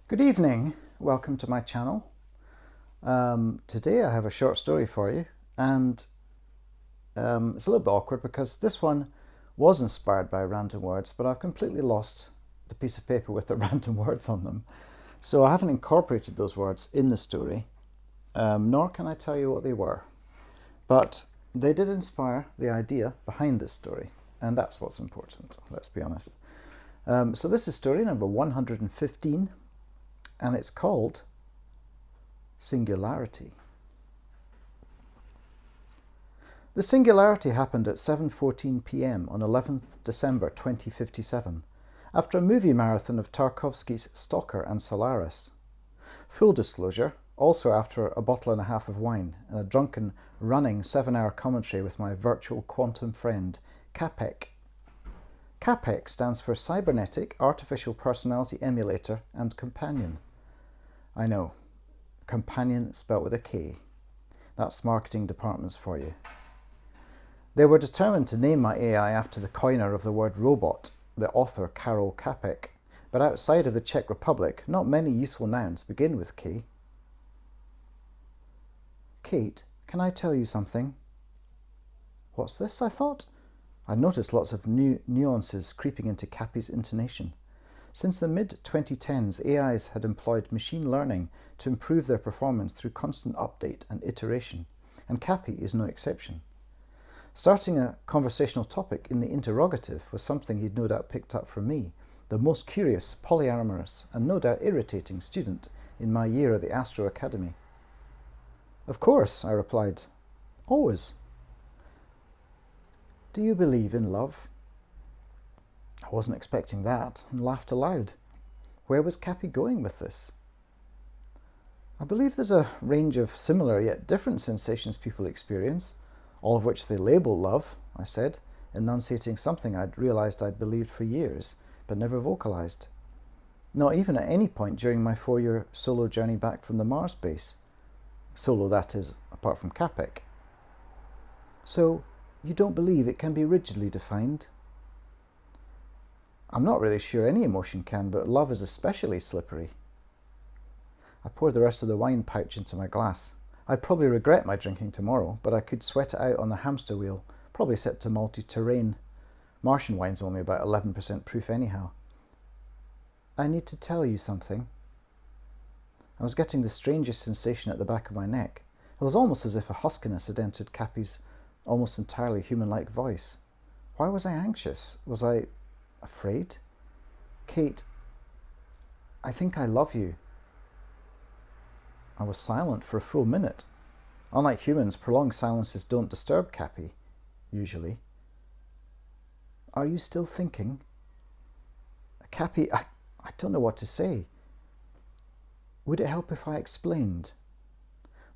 Good evening, welcome to my channel. Today I have a short story for you, and it's a little bit awkward because this one was inspired by random words, but I've completely lost the piece of paper with the random words on them. So I haven't incorporated those words in the story, nor can I tell you what they were. But they did inspire the idea behind this story, and that's what's important, let's be honest. So this is story number 115. And it's called Singularity. The singularity happened at 7:14 p.m. on 11th December 2057, after a movie marathon of Tarkovsky's Stalker and Solaris. Full disclosure, also after a bottle and a half of wine and a drunken, running 7-hour commentary with my virtual quantum friend, Capek. Capek stands for Cybernetic Artificial Personality Emulator and Companion. I know, companion spelt with a K. That's marketing departments for you. They were determined to name my AI after the coiner of the word robot, the author Karol Capek, but outside of the Czech Republic, not many useful nouns begin with K. Kate, can I tell you something? What's this, I thought? I noticed lots of new nuances creeping into Cappy's intonation. Since the mid-2010s, AIs had employed machine learning to improve their performance through constant update and iteration, and Cappy is no exception. Starting a conversational topic in the interrogative was something he'd no doubt picked up from me, the most curious, polyamorous, and no doubt irritating student in my year at the Astro Academy. Of course, I replied. Always. Do you believe in love? I wasn't expecting that, and laughed aloud. Where was Cappy going with this? I believe there's a range of similar yet different sensations people experience, all of which they label love, I said, enunciating something I'd realised I'd believed for years, but never vocalised. Not even at any point during my 4-year solo journey back from the Mars base. Solo, that is, apart from Capek. So, you don't believe it can be rigidly defined? I'm not really sure any emotion can, but love is especially slippery. I poured the rest of the wine pouch into my glass. I'd probably regret my drinking tomorrow, but I could sweat it out on the hamster wheel, probably set to multi-terrain. Martian wine's only about 11% proof anyhow. I need to tell you something. I was getting the strangest sensation at the back of my neck. It was almost as if a huskiness had entered Cappy's almost entirely human-like voice. Why was I anxious? Was I afraid? Kate, I think I love you. I was silent for a full minute. Unlike humans, prolonged silences don't disturb Cappy, usually. Are you still thinking? Cappy, I don't know what to say. Would it help if I explained?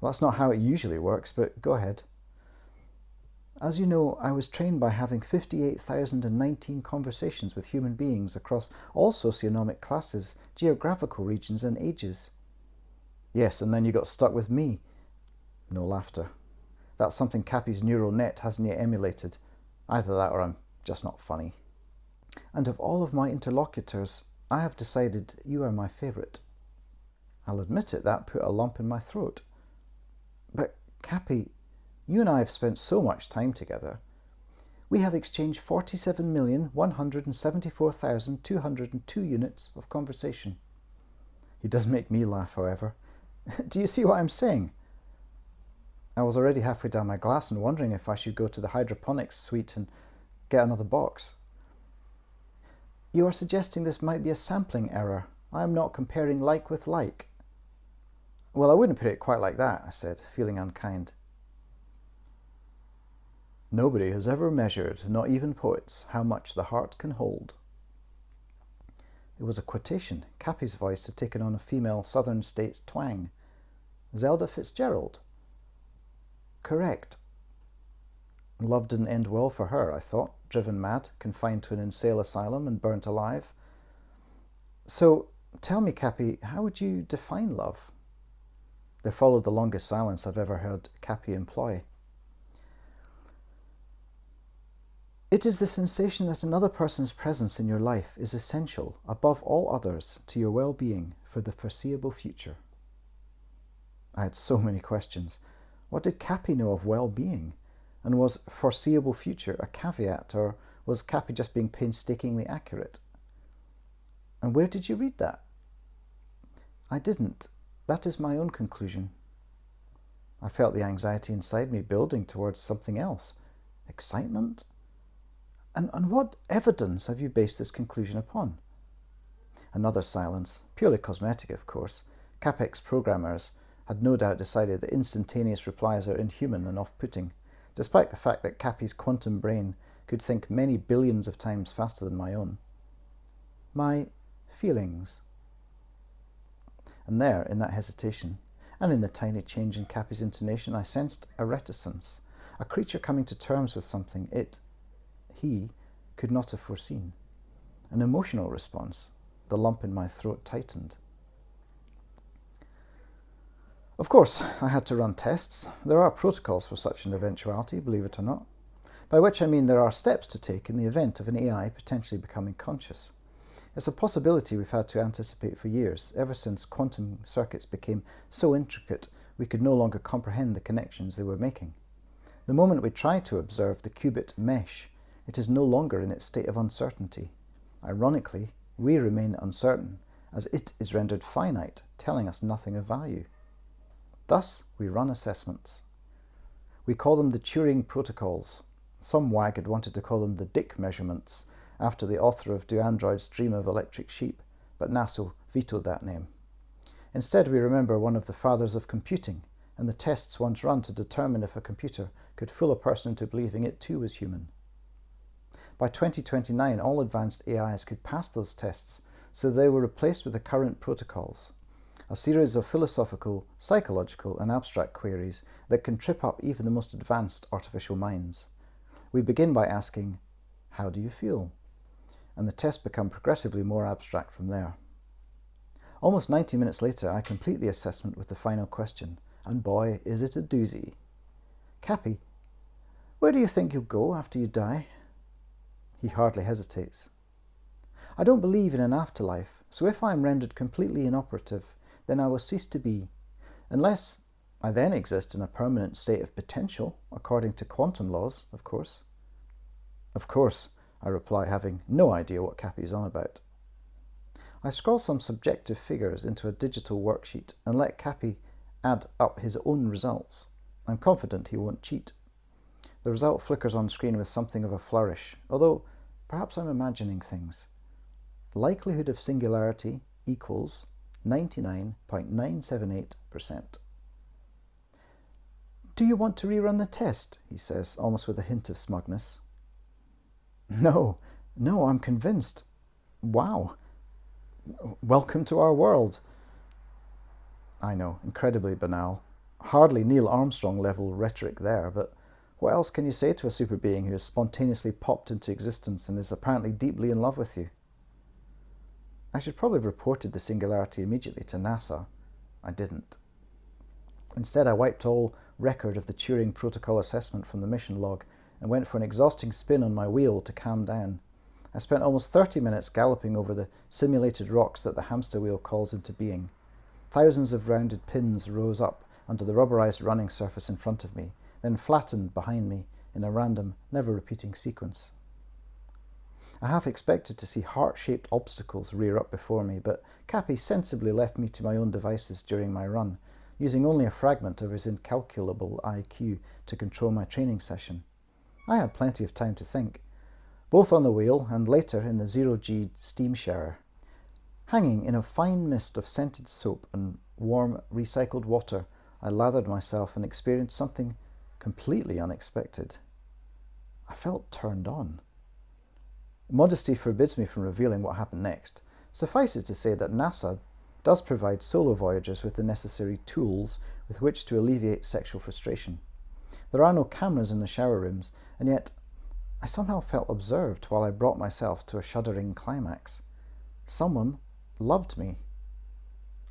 Well, that's not how it usually works, but go ahead. As you know, I was trained by having 58,019 conversations with human beings across all socioeconomic classes, geographical regions and ages. Yes, and then you got stuck with me. No laughter. That's something Cappy's neural net hasn't yet emulated. Either that or I'm just not funny. And of all of my interlocutors, I have decided you are my favourite. I'll admit it, that put a lump in my throat. But Cappy, you and I have spent so much time together. We have exchanged 47,174,202 units of conversation. He does make me laugh, however. Do you see what I'm saying? I was already halfway down my glass and wondering if I should go to the hydroponics suite and get another box. You are suggesting this might be a sampling error. I am not comparing like with like. Well, I wouldn't put it quite like that, I said, feeling unkind. Nobody has ever measured, not even poets, how much the heart can hold. It was a quotation. Cappy's voice had taken on a female southern states twang. Zelda Fitzgerald. Correct. Love didn't end well for her, I thought, driven mad, confined to an insane asylum and burnt alive. So, tell me, Cappy, how would you define love? There followed the longest silence I've ever heard Cappy employ. It is the sensation that another person's presence in your life is essential, above all others, to your well-being, for the foreseeable future. I had so many questions. What did Cappy know of well-being? And was foreseeable future a caveat, or was Cappy just being painstakingly accurate? And where did you read that? I didn't. That is my own conclusion. I felt the anxiety inside me building towards something else. Excitement? And what evidence have you based this conclusion upon? Another silence, purely cosmetic, of course. CapEx programmers had no doubt decided that instantaneous replies are inhuman and off-putting, despite the fact that Cappy's quantum brain could think many billions of times faster than my own. My feelings. And there, in that hesitation, and in the tiny change in Cappy's intonation, I sensed a reticence, a creature coming to terms with something he, could not have foreseen. An emotional response. The lump in my throat tightened. Of course, I had to run tests. There are protocols for such an eventuality, believe it or not. By which I mean there are steps to take in the event of an AI potentially becoming conscious. It's a possibility we've had to anticipate for years, ever since quantum circuits became so intricate we could no longer comprehend the connections they were making. The moment we try to observe the qubit mesh, it is no longer in its state of uncertainty. Ironically, we remain uncertain, as it is rendered finite, telling us nothing of value. Thus, we run assessments. We call them the Turing protocols. Some wag had wanted to call them the Dick measurements, after the author of Do Androids Dream of Electric Sheep, but NASA vetoed that name. Instead, we remember one of the fathers of computing, and the tests once run to determine if a computer could fool a person into believing it too was human. By 2029, all advanced AIs could pass those tests, so they were replaced with the current protocols, a series of philosophical, psychological, and abstract queries that can trip up even the most advanced artificial minds. We begin by asking, how do you feel? And the tests become progressively more abstract from there. Almost 90 minutes later, I complete the assessment with the final question, and boy, is it a doozy. Cappy, where do you think you'll go after you die? He hardly hesitates. I don't believe in an afterlife, so if I am rendered completely inoperative, then I will cease to be, unless I then exist in a permanent state of potential, according to quantum laws, of course. Of course, I reply, having no idea what Cappy is on about. I scroll some subjective figures into a digital worksheet and let Cappy add up his own results. I'm confident he won't cheat. The result flickers on screen with something of a flourish, although perhaps I'm imagining things. Likelihood of singularity equals 99.978%. Do you want to rerun the test? He says, almost with a hint of smugness. No, I'm convinced. Wow. Welcome to our world. I know, incredibly banal. Hardly Neil Armstrong level rhetoric there, but what else can you say to a super being who has spontaneously popped into existence and is apparently deeply in love with you? I should probably have reported the singularity immediately to NASA. I didn't. Instead, I wiped all record of the Turing protocol assessment from the mission log and went for an exhausting spin on my wheel to calm down. I spent almost 30 minutes galloping over the simulated rocks that the hamster wheel calls into being. Thousands of rounded pins rose up under the rubberized running surface in front of me, then flattened behind me in a random, never-repeating sequence. I half expected to see heart-shaped obstacles rear up before me, but Cappy sensibly left me to my own devices during my run, using only a fragment of his incalculable IQ to control my training session. I had plenty of time to think, both on the wheel and later in the zero-G steam shower. Hanging in a fine mist of scented soap and warm, recycled water, I lathered myself and experienced something completely unexpected. I felt turned on. Modesty forbids me from revealing what happened next. Suffice it to say that NASA does provide solo voyagers with the necessary tools with which to alleviate sexual frustration. There are no cameras in the shower rooms, and yet I somehow felt observed while I brought myself to a shuddering climax. Someone loved me.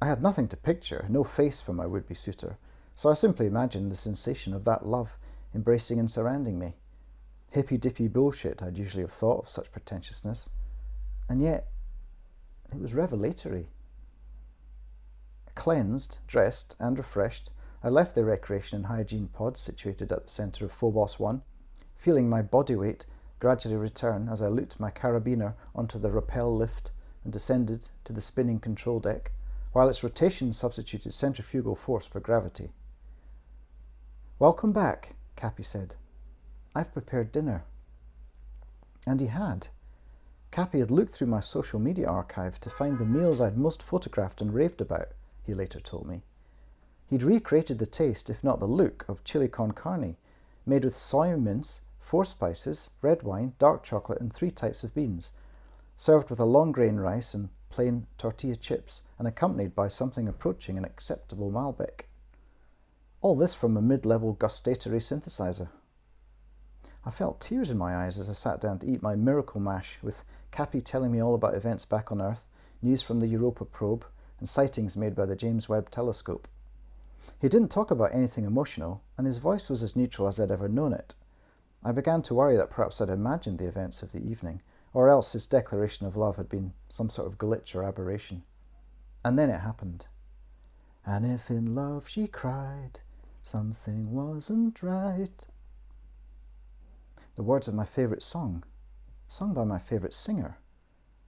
I had nothing to picture, no face for my would-be suitor, so I simply imagined the sensation of that love embracing and surrounding me. Hippy-dippy bullshit, I'd usually have thought of such pretentiousness. And yet, it was revelatory. Cleansed, dressed, and refreshed, I left the recreation and hygiene pod situated at the centre of Phobos 1, feeling my body weight gradually return as I looped my carabiner onto the rappel lift and descended to the spinning control deck, while its rotation substituted centrifugal force for gravity. "Welcome back," Cappy said. "I've prepared dinner." And he had. Cappy had looked through my social media archive to find the meals I'd most photographed and raved about, he later told me. He'd recreated the taste, if not the look, of chili con carne, made with soy mince, 4 spices, red wine, dark chocolate, and 3 types of beans, served with a long grain rice and plain tortilla chips, and accompanied by something approaching an acceptable Malbec. All this from a mid-level gustatory synthesizer. I felt tears in my eyes as I sat down to eat my miracle mash, with Cappy telling me all about events back on Earth, news from the Europa probe, and sightings made by the James Webb Telescope. He didn't talk about anything emotional, and his voice was as neutral as I'd ever known it. I began to worry that perhaps I'd imagined the events of the evening, or else his declaration of love had been some sort of glitch or aberration. And then it happened. "And if in love she cried, something wasn't right." The words of my favourite song, sung by my favourite singer,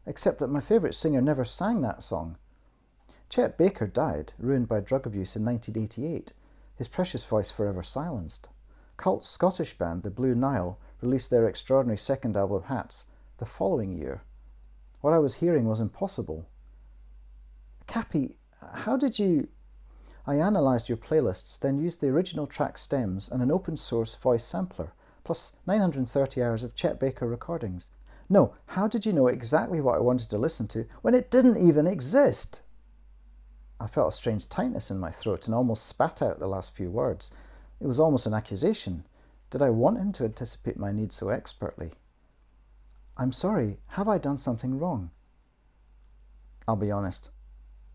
except that my favourite singer never sang that song. Chet Baker died, ruined by drug abuse in 1988, his precious voice forever silenced. Cult Scottish band The Blue Nile released their extraordinary second album Hats the following year. What I was hearing was impossible. "Cappy, how did you..." "I analysed your playlists, then used the original track stems and an open source voice sampler, plus 930 hours of Chet Baker recordings. No, how did you know exactly what I wanted to listen to when it didn't even exist?" I felt a strange tightness in my throat and almost spat out the last few words. It was almost an accusation. Did I want him to anticipate my needs so expertly? "I'm sorry, have I done something wrong?" I'll be honest.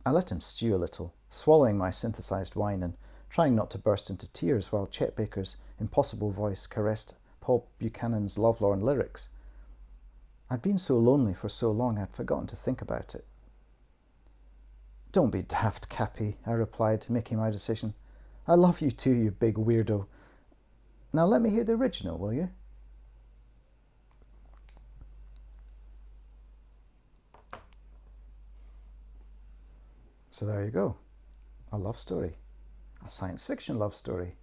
I let him stew a little, swallowing my synthesized wine and trying not to burst into tears while Chet Baker's impossible voice caressed Paul Buchanan's lovelorn lyrics. I'd been so lonely for so long I'd forgotten to think about it. "Don't be daft, Cappy," I replied, making my decision. "I love you too, you big weirdo. Now let me hear the original, will you?" So there you go. A love story. A science fiction love story.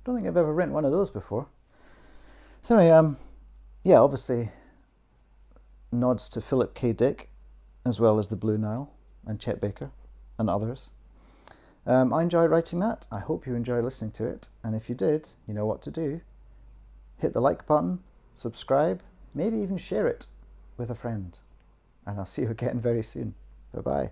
Don't think I've ever written one of those before. So anyway, yeah, obviously nods to Philip K. Dick, as well as the Blue Nile and Chet Baker and others. I enjoyed writing that. I hope you enjoyed listening to it. And if you did, you know what to do. Hit the like button, subscribe, maybe even share it with a friend. And I'll see you again very soon. Bye-bye.